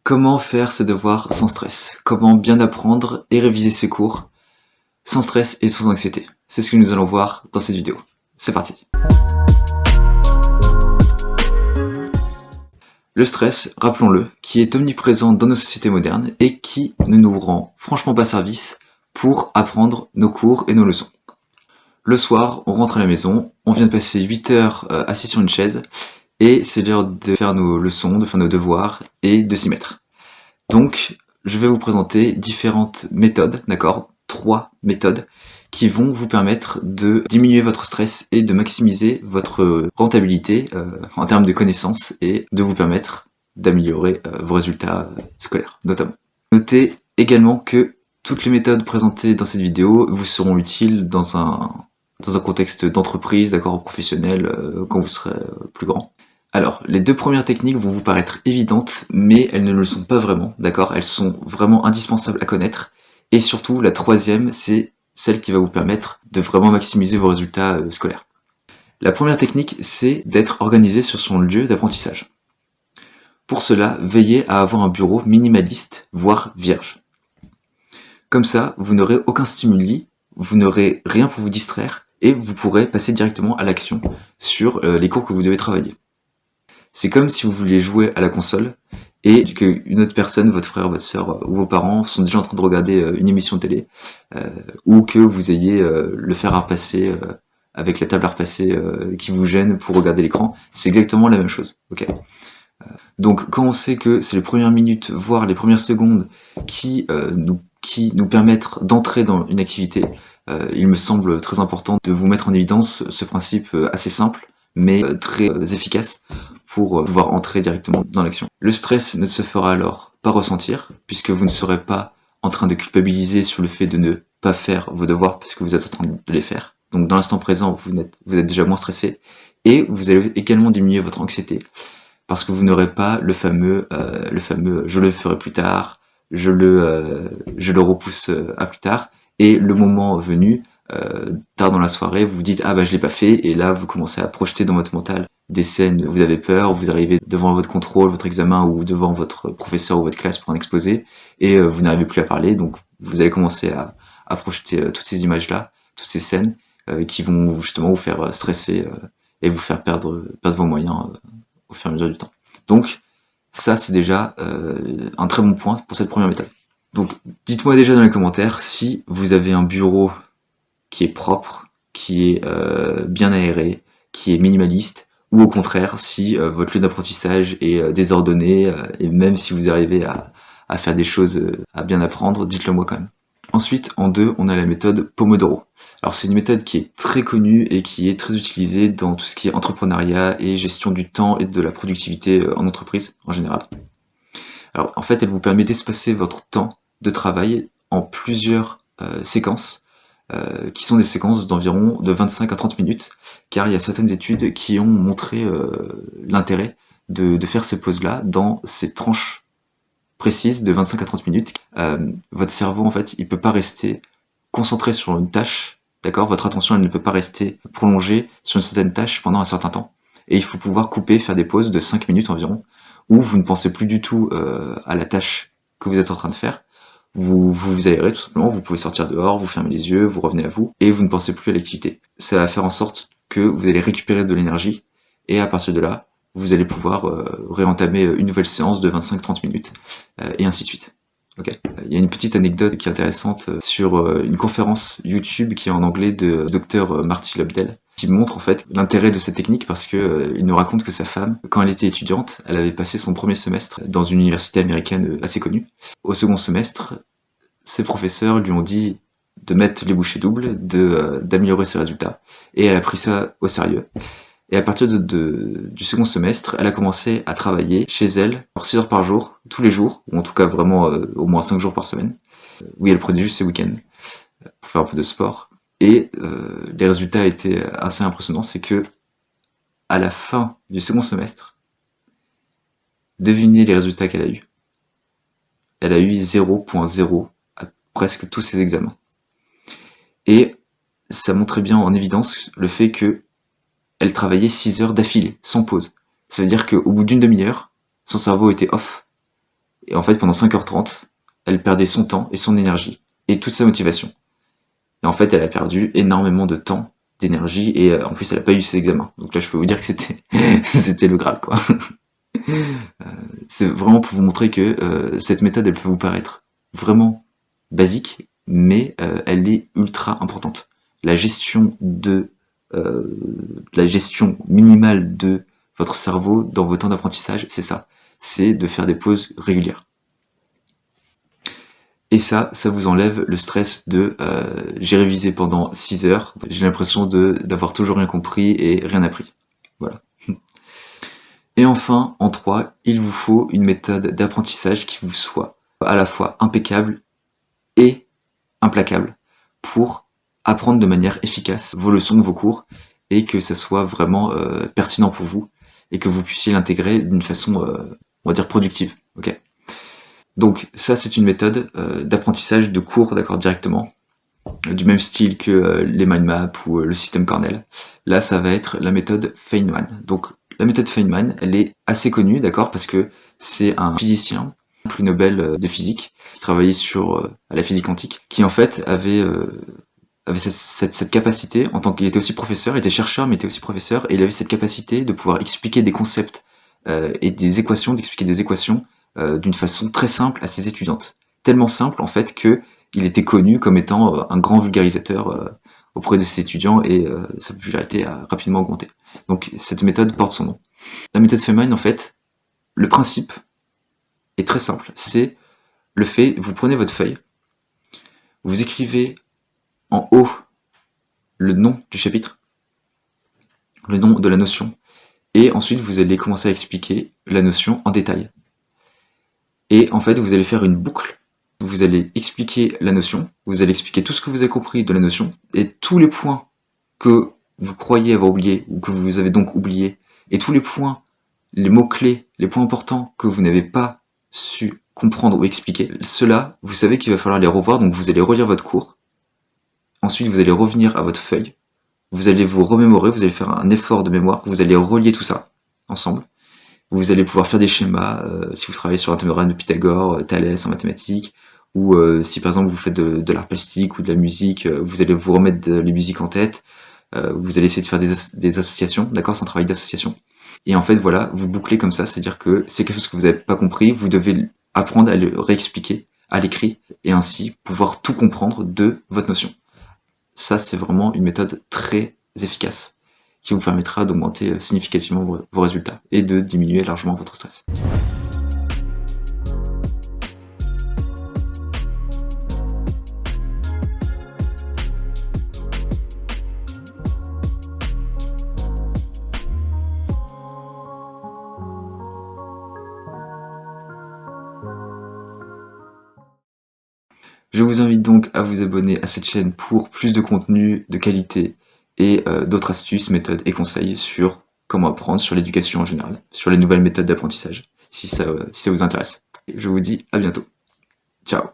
Comment faire ses devoirs sans stress? Comment bien apprendre et réviser ses cours sans stress et sans anxiété? C'est ce que nous allons voir dans cette vidéo. C'est parti! Le stress, rappelons-le, qui est omniprésent dans nos sociétés modernes et qui ne nous rend franchement pas service pour apprendre nos cours et nos leçons. Le soir, on rentre à la maison, on vient de passer 8 heures assis sur une chaise et c'est l'heure de faire nos leçons, de faire nos devoirs et de s'y mettre. Donc, je vais vous présenter différentes méthodes, d'accord? 3 méthodes qui vont vous permettre de diminuer votre stress et de maximiser votre rentabilité en termes de connaissances et de vous permettre d'améliorer vos résultats scolaires, notamment. Notez également que toutes les méthodes présentées dans cette vidéo vous seront utiles dans un contexte d'entreprise, d'accord, professionnel, quand vous serez plus grand. Alors, les 2 premières techniques vont vous paraître évidentes, mais elles ne le sont pas vraiment, d'accord? Elles sont vraiment indispensables à connaître. Et surtout, la 3e, c'est celle qui va vous permettre de vraiment maximiser vos résultats scolaires. La première technique, c'est d'être organisé sur son lieu d'apprentissage. Pour cela, veillez à avoir un bureau minimaliste, voire vierge. Comme ça, vous n'aurez aucun stimuli, vous n'aurez rien pour vous distraire, et vous pourrez passer directement à l'action sur les cours que vous devez travailler. C'est comme si vous vouliez jouer à la console et qu'une autre personne, votre frère, votre soeur ou vos parents sont déjà en train de regarder une émission télé ou que vous ayez le fer à repasser avec la table à repasser qui vous gêne pour regarder l'écran. C'est exactement la même chose. Okay. Donc quand on sait que c'est les premières minutes, voire les premières secondes qui nous permettent d'entrer dans une activité, il me semble très important de vous mettre en évidence ce principe assez simple mais très efficace pour pouvoir entrer directement dans l'action. Le stress ne se fera alors pas ressentir, puisque vous ne serez pas en train de culpabiliser sur le fait de ne pas faire vos devoirs parce que vous êtes en train de les faire. Donc dans l'instant présent, vous êtes déjà moins stressé, et vous allez également diminuer votre anxiété, parce que vous n'aurez pas le fameux je le ferai plus tard, je le repousse à plus tard, et le moment venu, tard dans la soirée, vous vous dites ah bah je l'ai pas fait, et là vous commencez à projeter dans votre mental des scènes où vous avez peur, vous arrivez devant votre contrôle, votre examen ou devant votre professeur ou votre classe pour un exposé et vous n'arrivez plus à parler, donc vous allez commencer à projeter toutes ces images là, toutes ces scènes qui vont justement vous faire stresser et vous faire perdre vos moyens au fur et à mesure du temps. Donc ça c'est déjà un très bon point pour cette première méthode. Donc dites-moi déjà dans les commentaires si vous avez un bureau qui est propre, qui est bien aéré, qui est minimaliste, ou au contraire, si votre lieu d'apprentissage est désordonné, et même si vous arrivez à faire des choses, à bien apprendre, dites-le moi quand même. Ensuite, en 2, on a la méthode Pomodoro. Alors c'est une méthode qui est très connue et qui est très utilisée dans tout ce qui est entrepreneuriat et gestion du temps et de la productivité en entreprise en général. Alors en fait, elle vous permet d'espacer votre temps de travail en plusieurs séquences, qui sont des séquences d'environ de 25 à 30 minutes, car il y a certaines études qui ont montré l'intérêt de faire ces pauses-là dans ces tranches précises de 25 à 30 minutes. Votre cerveau, en fait, il peut pas rester concentré sur une tâche, d'accord? Votre attention, elle ne peut pas rester prolongée sur une certaine tâche pendant un certain temps. Et il faut pouvoir couper, faire des pauses de 5 minutes environ, où vous ne pensez plus du tout à la tâche que vous êtes en train de faire. Vous aérez tout simplement, vous pouvez sortir dehors, vous fermez les yeux, vous revenez à vous, et vous ne pensez plus à l'activité. Ça va faire en sorte que vous allez récupérer de l'énergie, et à partir de là, vous allez pouvoir réentamer une nouvelle séance de 25-30 minutes, et ainsi de suite. Okay. Il y a une petite anecdote qui est intéressante sur une conférence YouTube qui est en anglais de Dr Marty Lobdell, qui montre en fait l'intérêt de cette technique parce que il nous raconte que sa femme, quand elle était étudiante, elle avait passé son premier semestre dans une université américaine assez connue. Au second semestre, ses professeurs lui ont dit de mettre les bouchées doubles, d'améliorer ses résultats, et elle a pris ça au sérieux. Et à partir du second semestre, elle a commencé à travailler chez elle, 6 heures par jour, tous les jours, ou en tout cas vraiment au moins 5 jours par semaine. Oui, elle prenait juste ses week-ends pour faire un peu de sport. Et les résultats étaient assez impressionnants, c'est que à la fin du second semestre, devinez les résultats qu'elle a eu. Elle a eu 0.0 à presque tous ses examens. Et ça montrait bien en évidence le fait que elle travaillait 6 heures d'affilée, sans pause. Ça veut dire qu'au bout d'une demi-heure, son cerveau était off. Et en fait, pendant 5h30, elle perdait son temps et son énergie, et toute sa motivation. Et en fait, elle a perdu énormément de temps, d'énergie, et en plus, elle n'a pas eu ses examens. Donc là, je peux vous dire que c'était c'était le Graal, quoi. C'est vraiment pour vous montrer que cette méthode, elle peut vous paraître vraiment basique, mais elle est ultra importante. La gestion minimale de votre cerveau dans vos temps d'apprentissage, c'est ça. C'est de faire des pauses régulières. Et ça vous enlève le stress de j'ai révisé pendant 6 heures, j'ai l'impression d'avoir toujours rien compris et rien appris. Voilà. Et enfin, en 3, il vous faut une méthode d'apprentissage qui vous soit à la fois impeccable et implacable pour apprendre de manière efficace vos leçons, vos cours, et que ça soit vraiment pertinent pour vous, et que vous puissiez l'intégrer d'une façon, on va dire, productive. Okay. Donc ça, c'est une méthode d'apprentissage de cours, d'accord, directement, du même style que les mind maps ou le système Cornell. Là, ça va être la méthode Feynman. Donc la méthode Feynman, elle est assez connue, d'accord, parce que c'est un physicien, prix Nobel de physique, qui travaillait sur la physique quantique, qui en fait avait cette capacité, en tant qu'il était aussi professeur, il était chercheur, mais était aussi professeur, et il avait cette capacité de pouvoir expliquer des concepts et des équations, d'expliquer des équations d'une façon très simple à ses étudiantes. Tellement simple, en fait, que il était connu comme étant un grand vulgarisateur auprès de ses étudiants, et sa popularité a rapidement augmenté. Donc cette méthode porte son nom. La méthode Feynman, en fait, le principe est très simple. C'est le fait, vous prenez votre feuille, vous écrivez en haut le nom du chapitre, le nom de la notion, et ensuite vous allez commencer à expliquer la notion en détail. Et en fait, vous allez faire une boucle. Vous allez expliquer la notion, vous allez expliquer tout ce que vous avez compris de la notion, et tous les points que vous croyez avoir oubliés, ou que vous avez donc oubliés, et tous les points, les mots-clés, les points importants que vous n'avez pas su comprendre ou expliquer, ceux-là, vous savez qu'il va falloir les revoir, donc vous allez relire votre cours. Ensuite, vous allez revenir à votre feuille, vous allez vous remémorer, vous allez faire un effort de mémoire, vous allez relier tout ça ensemble. Vous allez pouvoir faire des schémas, si vous travaillez sur un théorème de Pythagore, Thalès en mathématiques, ou si par exemple vous faites de l'art plastique ou de la musique, vous allez vous remettre les musiques en tête, vous allez essayer de faire des associations, d'accord, c'est un travail d'association. Et en fait voilà, vous bouclez comme ça, c'est-à-dire que c'est quelque chose que vous n'avez pas compris, vous devez apprendre à le réexpliquer à l'écrit, et ainsi pouvoir tout comprendre de votre notion. Ça, c'est vraiment une méthode très efficace qui vous permettra d'augmenter significativement vos résultats et de diminuer largement votre stress. Je vous invite donc à vous abonner à cette chaîne pour plus de contenu de qualité et d'autres astuces, méthodes et conseils sur comment apprendre, sur l'éducation en général, sur les nouvelles méthodes d'apprentissage, si ça vous intéresse. Je vous dis à bientôt. Ciao.